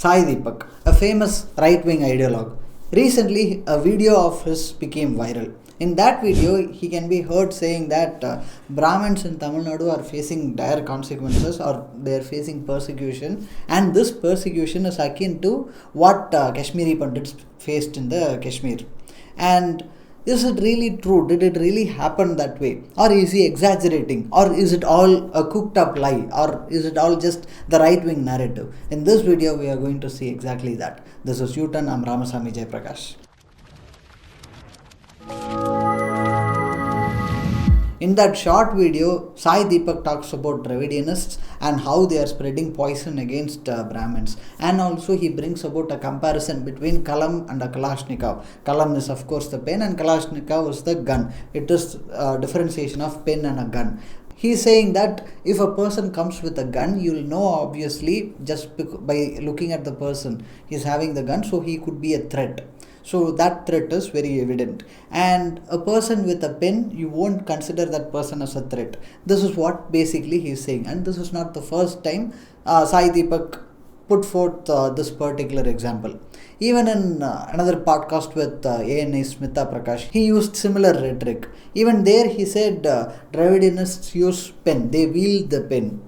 Sai Deepak, a famous right-wing ideologue. Recently, a video of his became viral. In that video, he can be heard saying that Brahmins in Tamil Nadu are facing dire consequences or they are facing persecution, and this persecution is akin to what Kashmiri Pandits faced in the Kashmir. And is it really true? Did it really happen that way? Or is he exaggerating? Or is it all a cooked up lie? Or is it all just the right wing narrative? In this video, we are going to see exactly that. This is Youturn. I'm Ramasamy Jayaprakash. In that short video, Sai Deepak talks about Dravidianists and how they are spreading poison against Brahmins. And also he brings about a comparison between Kalam and a Kalashnikov. Kalam is of course the pen and Kalashnikov is the gun. It is a differentiation of pen and a gun. He's saying that if a person comes with a gun, you'll know obviously just by looking at the person. He's having the gun, so he could be a threat. So that threat is very evident. And a person with a pen, you won't consider that person as a threat. This is what basically he's saying. And this is not the first time Sai Deepak put forth this particular example. Even in another podcast with ANA Smita Prakash, he used similar rhetoric. Even there he said Dravidianists use pen. They wield the pen.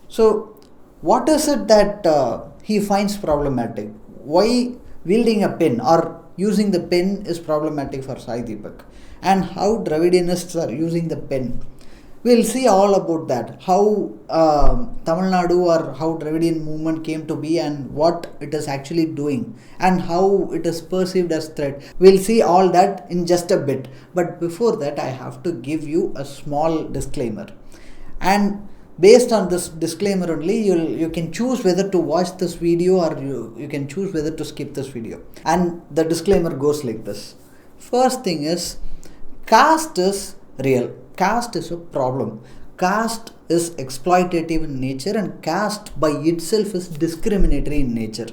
So what is it that he finds problematic? Why wielding a pen or using the pen is problematic for Sai Deepak, and how Dravidianists are using the pen. We'll see all about that, how Tamil Nadu or how Dravidian movement came to be and what it is actually doing and how it is perceived as threat. We'll see all that in just a bit. But before that, I have to give you a small disclaimer. And based on this disclaimer only, you can choose whether to watch this video or you can choose whether to skip this video. And the disclaimer goes like this. First thing is, caste is real. Caste is a problem. Caste is exploitative in nature, and caste by itself is discriminatory in nature.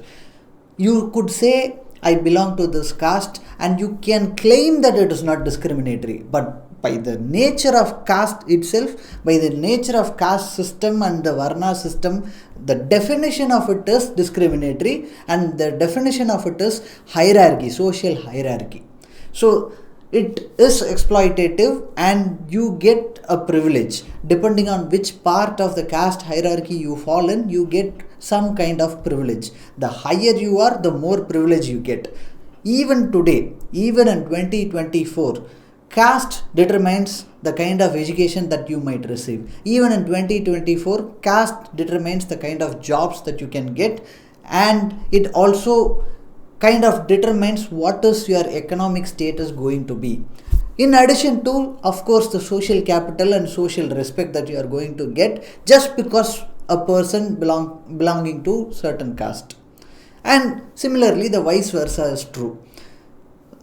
You could say, I belong to this caste, and you can claim that it is not discriminatory. But by the nature of caste itself, by the nature of caste system and the Varna system, the definition of it is discriminatory, and the definition of it is hierarchy, social hierarchy. So it is exploitative and you get a privilege. Depending on which part of the caste hierarchy you fall in, you get some kind of privilege. The higher you are, the more privilege you get. Even today, even in 2024, caste determines the kind of education that you might receive. Even in 2024, caste determines the kind of jobs that you can get, and it also kind of determines what is your economic status going to be. In addition to, of course, the social capital and social respect that you are going to get just because a person belonging to certain caste. And similarly, the vice versa is true.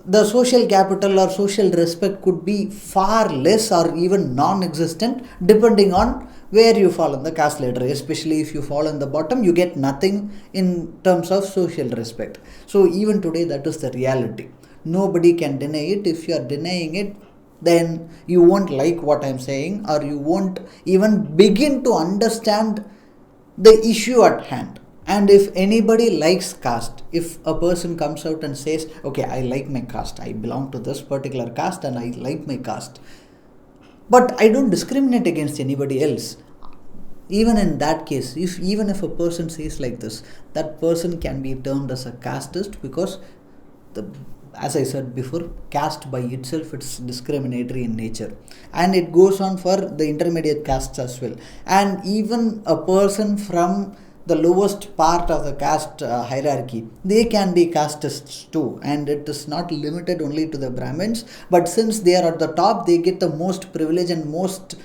The social capital or social respect could be far less or even non-existent depending on where you fall on the caste ladder. Especially if you fall on the bottom, you get nothing in terms of social respect. So even today, that is the reality. Nobody can deny it. If you are denying it, then you won't like what I'm saying, or you won't even begin to understand the issue at hand. And if anybody likes caste, if a person comes out and says, okay, I like my caste, I belong to this particular caste and I like my caste, but I don't discriminate against anybody else. Even in that case, even if a person says like this, that person can be termed as a casteist because, as I said before, caste by itself it's discriminatory in nature. And it goes on for the intermediate castes as well. And even a person from the lowest part of the caste hierarchy, they can be casteists too, and it is not limited only to the Brahmins, but since they are at the top, they get the most privilege and most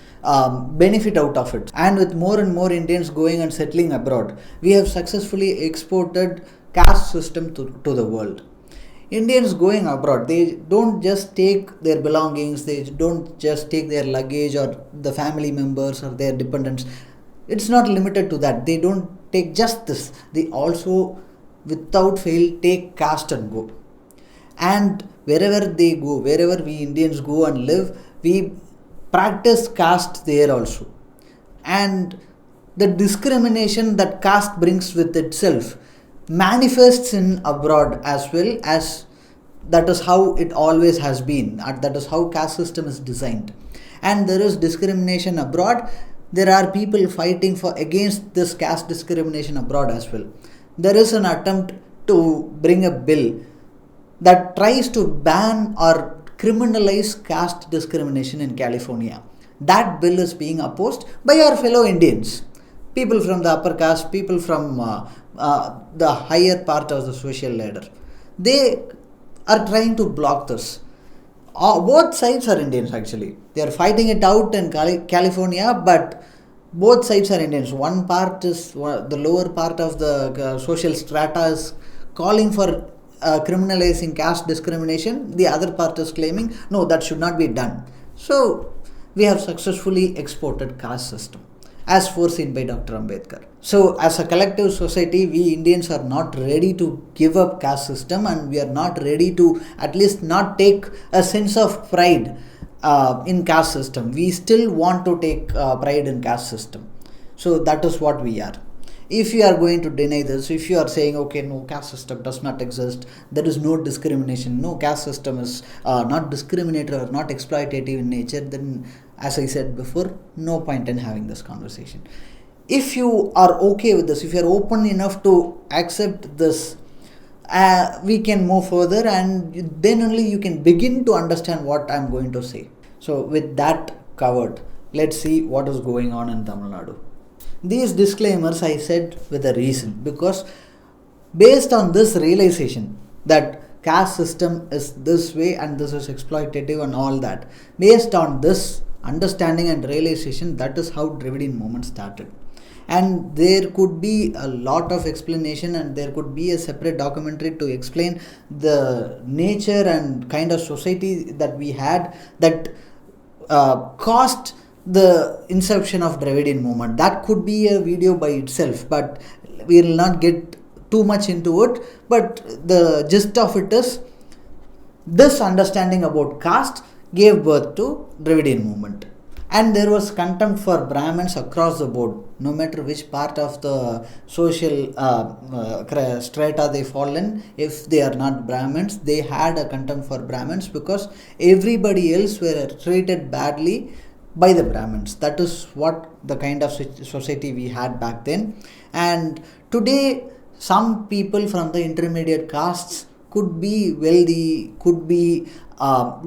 benefit out of it. And with more and more Indians going and settling abroad, we have successfully exported caste system to the world. Indians going abroad, they don't just take their belongings, they don't just take their luggage or the family members or their dependents. It's not limited to that. They don't take just this. They also, without fail, take caste and go. And wherever they go, wherever we Indians go and live, we practice caste there also. And the discrimination that caste brings with itself manifests in abroad as well, as that is how it always has been, and that is how caste system is designed. And there is discrimination abroad. There are people fighting for against this caste discrimination abroad as well. There is an attempt to bring a bill that tries to ban or criminalize caste discrimination in California. That bill is being opposed by our fellow Indians, people from the upper caste, people from the higher part of the social ladder. They are trying to block this. Both sides are Indians actually. They are fighting it out in California, but both sides are Indians. One part is the lower part of the social strata is calling for criminalizing caste discrimination. The other part is claiming no, that should not be done. So we have successfully exported caste system as foreseen by Dr. Ambedkar. So as a collective society, we Indians are not ready to give up caste system, and we are not ready to at least not take a sense of pride in caste system. We still want to take pride in caste system. So that is what we are. If you are going to deny this, if you are saying, okay, no, caste system does not exist, there is no discrimination, no, caste system is not discriminatory or not exploitative in nature, then as I said before, no point in having this conversation. If you are okay with this, if you are open enough to accept this, we can move further, and then only you can begin to understand what I am going to say. So with that covered, let's see what is going on in Tamil Nadu. These disclaimers I said with a reason, because based on this realization that caste system is this way and this is exploitative and all that, based on this understanding and realization, that is how Dravidian movement started. And there could be a lot of explanation, and there could be a separate documentary to explain the nature and kind of society that we had that caused the inception of Dravidian movement. That could be a video by itself, but we will not get too much into it. But the gist of it is, this understanding about caste gave birth to Dravidian movement. And there was contempt for Brahmins across the board, no matter which part of the social strata they fall in. If they are not Brahmins, they had a contempt for Brahmins, because everybody else were treated badly by the Brahmins. That is what the kind of society we had back then. And today, some people from the intermediate castes could be wealthy, could be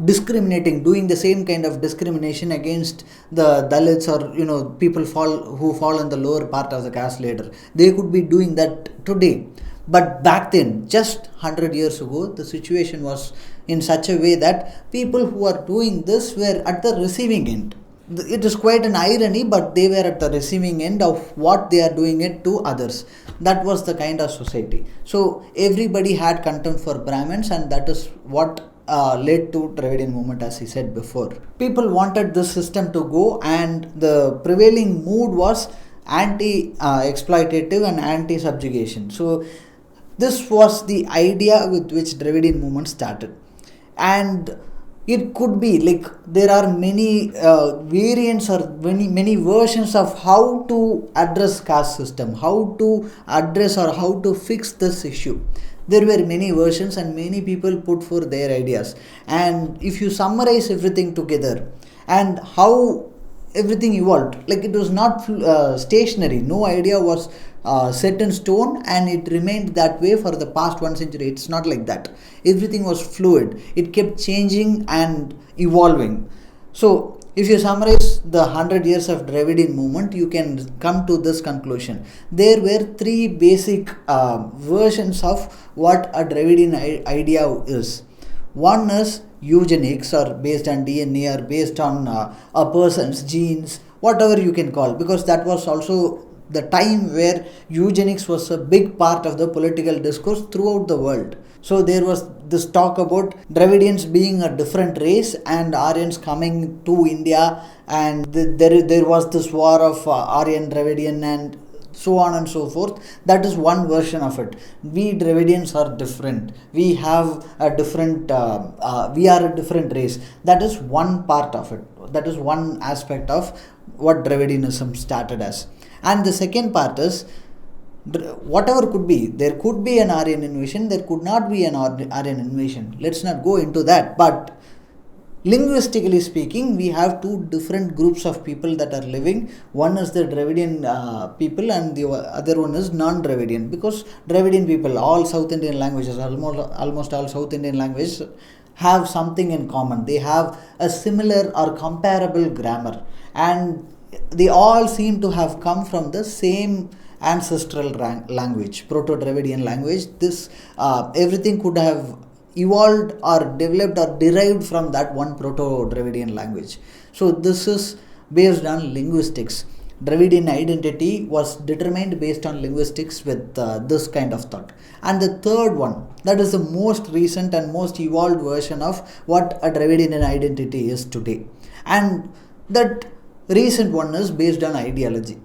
discriminating, doing the same kind of discrimination against the Dalits, or people who fall in the lower part of the caste ladder. They could be doing that today. But back then, just 100 years ago, the situation was in such a way that people who are doing this were at the receiving end. It is quite an irony, but they were at the receiving end of what they are doing it to others. That was the kind of society. So everybody had contempt for Brahmins, and that is what led to Dravidian movement, as I said before. People wanted this system to go, and the prevailing mood was anti-exploitative and anti-subjugation. So this was the idea with which Dravidian movement started. And it could be like there are many variants or many versions of how to address caste system, how to address or how to fix this issue. There were many versions, and many people put forth their ideas. And if you summarize everything together and how everything evolved, like it was not stationary. No idea was set in stone and it remained that way for the past 1 century. It's not like that. Everything was fluid. It kept changing and evolving. So if you summarize the 100 years of Dravidian movement, you can come to this conclusion. There were 3 basic versions of what a Dravidian idea is. One is eugenics, or based on DNA, or based on a person's genes, whatever you can call, because that was also the time where eugenics was a big part of the political discourse throughout the world. So there was this talk about Dravidians being a different race and Aryans coming to India, and there was this war of Aryan, Dravidian, and so on and so forth. That is one version of it. We Dravidians are different. We have a different, we are a different race. That is one part of it. That is one aspect of what Dravidianism started as. And the second part is Whatever could be, there could be an Aryan invasion, there could not be an Aryan invasion. Let's not go into that. But linguistically speaking, we have two different groups of people that are living. One is the Dravidian people, and the other one is non-Dravidian, because Dravidian people, all South Indian languages, almost all South Indian languages have something in common. They have a similar or comparable grammar, and they all seem to have come from the same ancestral language, Proto-Dravidian language. This everything could have evolved or developed or derived from that one Proto-Dravidian language. So this is based on linguistics. Dravidian identity was determined based on linguistics with this kind of thought. And the third one, that is the most recent and most evolved version of what a Dravidian identity is today. And that recent one is based on ideology.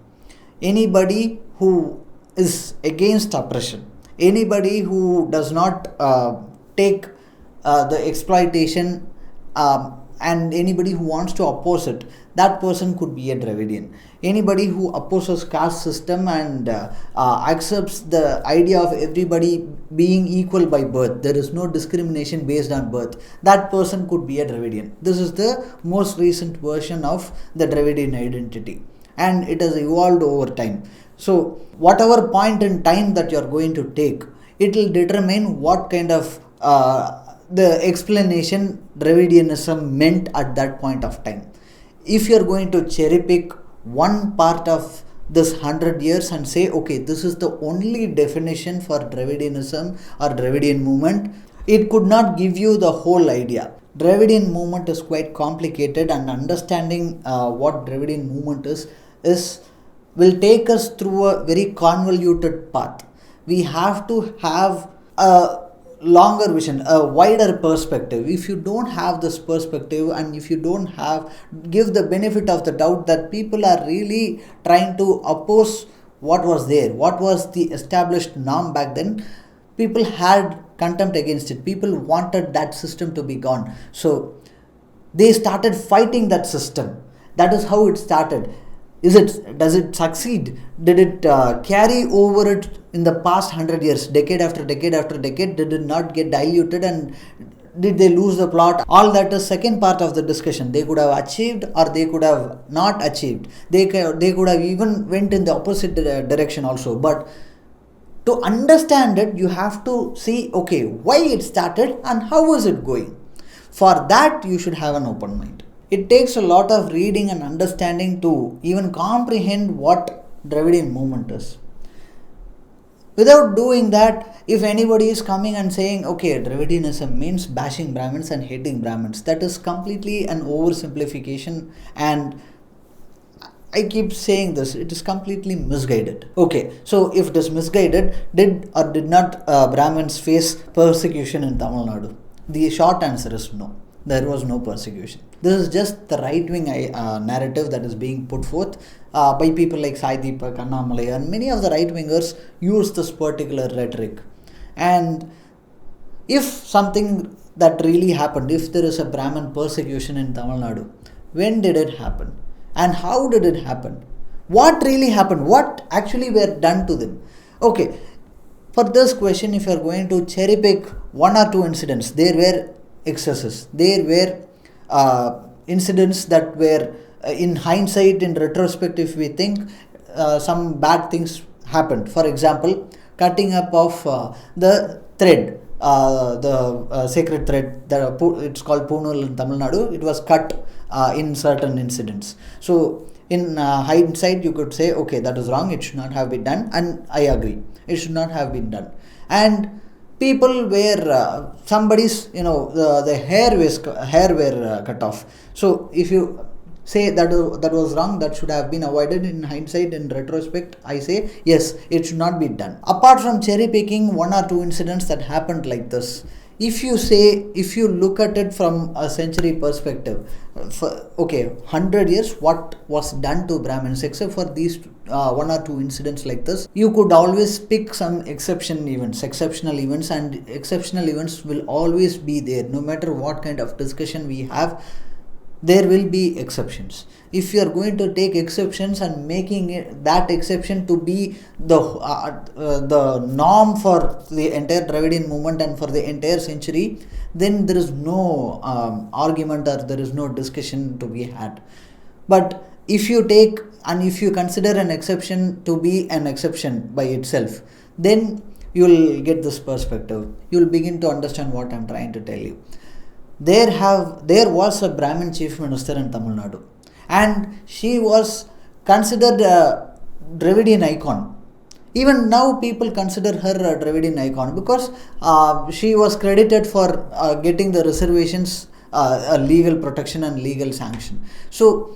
Anybody who is against oppression, anybody who does not take the exploitation, and anybody who wants to oppose it, that person could be a Dravidian. Anybody who opposes caste system and accepts the idea of everybody being equal by birth, there is no discrimination based on birth, that person could be a Dravidian. This is the most recent version of the Dravidian identity, and it has evolved over time. So whatever point in time that you are going to take, it will determine what kind of the explanation Dravidianism meant at that point of time. If you are going to cherry pick one part of this 100 years and say, okay, this is the only definition for Dravidianism or Dravidian movement, it could not give you the whole idea. Dravidian movement is quite complicated, and understanding what Dravidian movement is will take us through a very convoluted path. We have to have a longer vision, a wider perspective. If you don't have this perspective, and if you don't give the benefit of the doubt that people are really trying to oppose what was there, what was the established norm back then, people had contempt against it. People wanted that system to be gone. So they started fighting that system. That is how it started. Does it succeed? Did it carry over it in the past 100 years, decade after decade after decade? Did it not get diluted, and did they lose the plot? All that is second part of the discussion. They could have achieved, or they could have not achieved. They could have even went in the opposite direction also. But to understand it, you have to see, okay, why it started and how is it going. For that, you should have an open mind. It takes a lot of reading and understanding to even comprehend what Dravidian movement is. Without doing that, if anybody is coming and saying, okay, Dravidianism means bashing Brahmins and hating Brahmins, that is completely an oversimplification, and I keep saying this, it is completely misguided. Okay, so if it is misguided, did or did not Brahmins face persecution in Tamil Nadu? The short answer is no. There was no persecution. This is just the right-wing narrative that is being put forth by people like Sai Deepak, Annamalai, and many of the right-wingers use this particular rhetoric. And if something that really happened, if there is a Brahmin persecution in Tamil Nadu, when did it happen? And how did it happen? What really happened? What actually were done to them? Okay, for this question, if you are going to cherry pick one or two incidents, there were excesses. There were incidents that were, in hindsight, in retrospect, if we think, some bad things happened. For example, cutting up of the thread, the sacred thread, it's called Poonal in Tamil Nadu. It was cut in certain incidents. So in hindsight, you could say, okay, that is wrong, it should not have been done, and I agree, it should not have been done. And people were somebody's, the hair were cut off. So if you say that was wrong, that should have been avoided, in hindsight, in retrospect, I say yes, it should not be done. Apart from cherry picking one or two incidents that happened like this, if you look at it from a century perspective, 100 years, what was done to Brahmins, except for these one or two incidents like this, you could always pick some exceptional events, and exceptional events will always be there. No matter what kind of discussion we have, there will be exceptions. If you are going to take exceptions and making that exception to be the norm for the entire Dravidian movement and for the entire century, then there is no argument or there is no discussion to be had. But if you take and if you consider an exception to be an exception by itself, then you will get this perspective. You will begin to understand what I am trying to tell you. There was a Brahmin chief minister in Tamil Nadu, and she was considered a Dravidian icon. Even now people consider her a Dravidian icon because she was credited for getting the reservations a legal protection and legal sanction. So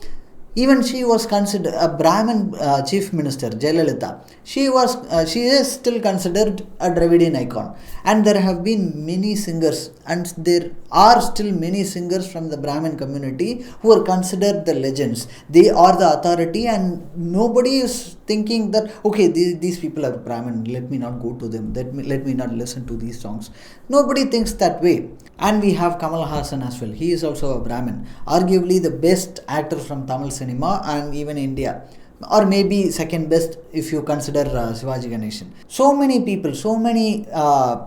even she was considered a Brahmin chief minister, Jayalalitha. She is still considered a Dravidian icon, and there have been many singers, and there are still many singers from the Brahmin community who are considered the legends. They are the authority, and nobody is thinking that okay, these people are Brahmin. Let me not go to them. Let me not listen to these songs. Nobody thinks that way. And we have Kamal Haasan as well. He is also a Brahmin, arguably the best actor from Tamil cinema and even India, or maybe second best if you consider Shivaji Ganeshan. So many people, so many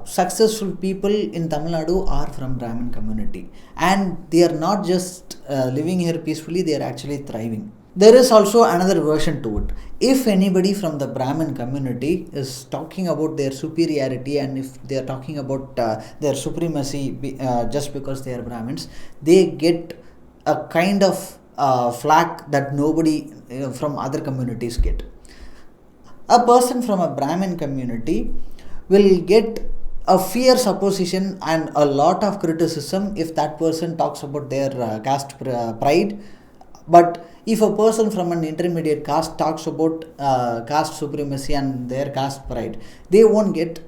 successful people in Tamil Nadu are from Brahmin community, and they are not just living here peacefully, they are actually thriving. There is also another version to it. If anybody from the Brahmin community is talking about their superiority, and if they are talking about their supremacy just because they are Brahmins, they get a kind of flack that nobody from other communities get. A person from a Brahmin community will get a fierce opposition and a lot of criticism if that person talks about their caste pride. But if a person from an intermediate caste talks about caste supremacy and their caste pride, they won't get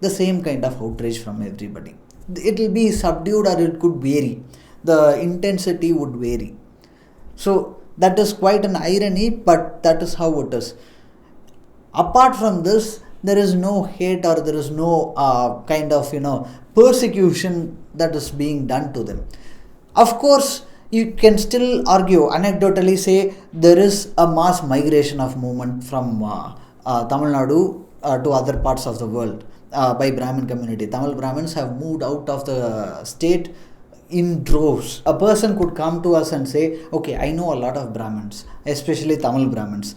the same kind of outrage from everybody. It will be subdued, or it could vary. The intensity would vary. So that is quite an irony, but that is how it is. Apart from this, there is no hate, or there is no kind of persecution that is being done to them. Of course, you can still argue, anecdotally say, there is a mass migration of movement from Tamil Nadu to other parts of the world by Brahmin community. Tamil Brahmins have moved out of the state in droves. A person could come to us and say, okay, I know a lot of Brahmins, especially Tamil Brahmins.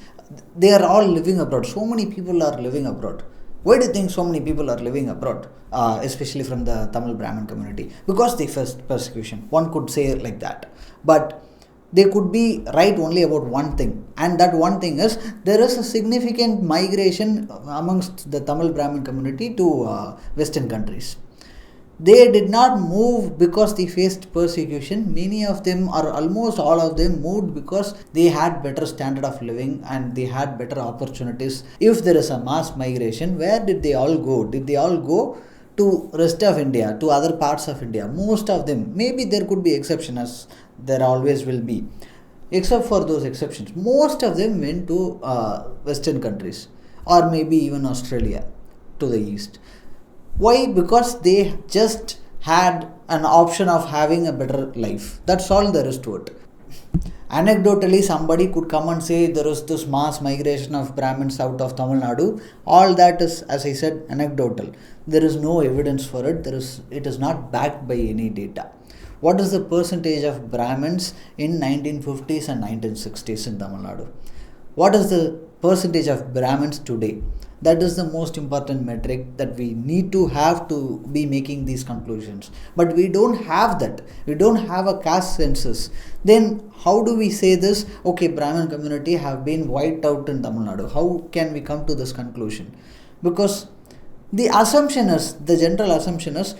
They are all living abroad. So many people are living abroad. Why do you think so many people are living abroad, especially from the Tamil Brahmin community? Because they faced persecution. One could say it like that. But they could be right only about one thing. And that one thing is, there is a significant migration amongst the Tamil Brahmin community to Western countries. They did not move because they faced persecution. Many of them, or almost all of them, moved because they had better standard of living and they had better opportunities. If there is a mass migration, where did they all go? Did they all go to rest of India, to other parts of India? Most of them. Maybe there could be exceptions, as there always will be. Except for those exceptions, most of them went to Western countries, or maybe even Australia to the east. Why? Because they just had an option of having a better life. That's all there is to it. Anecdotally, somebody could come and say there is this mass migration of Brahmins out of Tamil Nadu. All that is, as I said, anecdotal. There is no evidence for it. It is not backed by any data. What is the percentage of Brahmins in 1950s and 1960s in Tamil Nadu? What is the percentage of Brahmins today? That is the most important metric that we need to have to be making these conclusions. But we don't have that. We don't have a caste census. Then how do we say this? Okay, Brahmin community have been wiped out in Tamil Nadu. How can we come to this conclusion? Because the general assumption is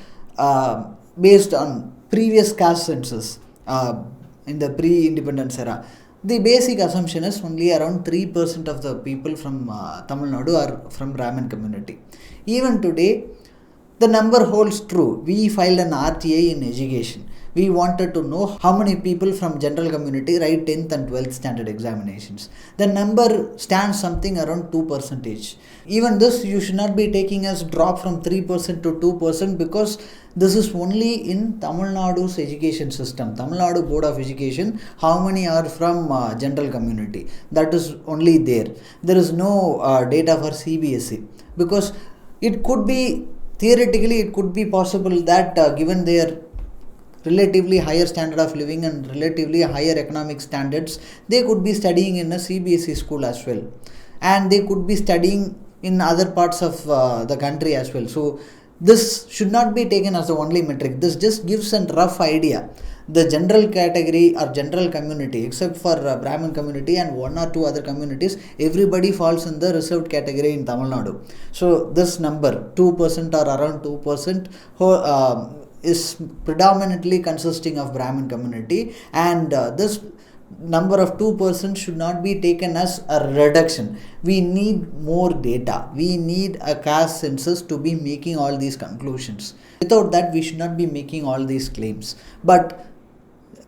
based on previous caste census in the pre-independence era. The basic assumption is only around 3% of the people from Tamil Nadu are from Brahmin community. Even today, the number holds true. We filed an RTA in education. we wanted to know how many people from general community write 10th and 12th standard examinations. The number stands something around 2%. Even this you should not be taking as drop from 3% to 2% because this is only in Tamil Nadu's education system. Tamil Nadu Board of Education, how many are from general community? That is only there. There is no data for CBSE because it could be, theoretically it could be possible that given their relatively higher standard of living and relatively higher economic standards, they could be studying in a CBSE school as well, and they could be studying in other parts of the country as well. So this should not be taken as the only metric. This just gives a rough idea. The general category or general community, except for Brahmin community and one or two other communities, everybody falls in the reserved category in Tamil Nadu. So this number 2% or around 2% is predominantly consisting of Brahmin community, and this number of 2% should not be taken as a reduction. We need more data. We need a caste census to be making all these conclusions. Without that, we should not be making all these claims. But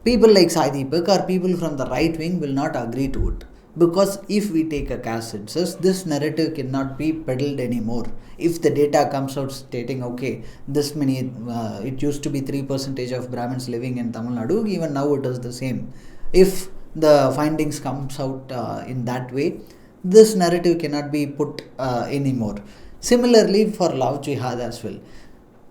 people like Sai Deepak or people from the right wing will not agree to it. Because if we take a caste census, this narrative cannot be peddled anymore. If the data comes out stating, okay, this many, it used to be 3% of Brahmins living in Tamil Nadu, even now it is the same. If the findings comes out in that way, this narrative cannot be put anymore. Similarly for love jihad as well,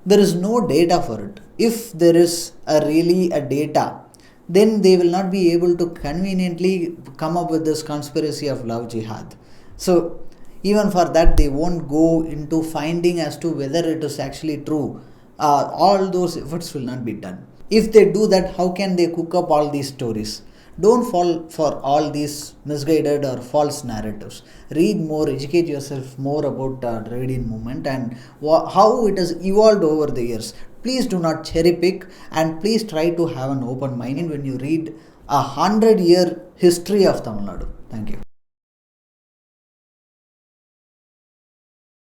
there is no data for it. If there is really a data, then they will not be able to conveniently come up with this conspiracy of love jihad. So even for that, they won't go into finding as to whether it is actually true. All those efforts will not be done. If they do that, how can they cook up all these stories? Don't fall for all these misguided or false narratives. Read more, educate yourself more about Dravidian movement and how it has evolved over the years. Please do not cherry pick, and please try to have an open mind when you read 100-year history of Tamil Nadu. Thank you.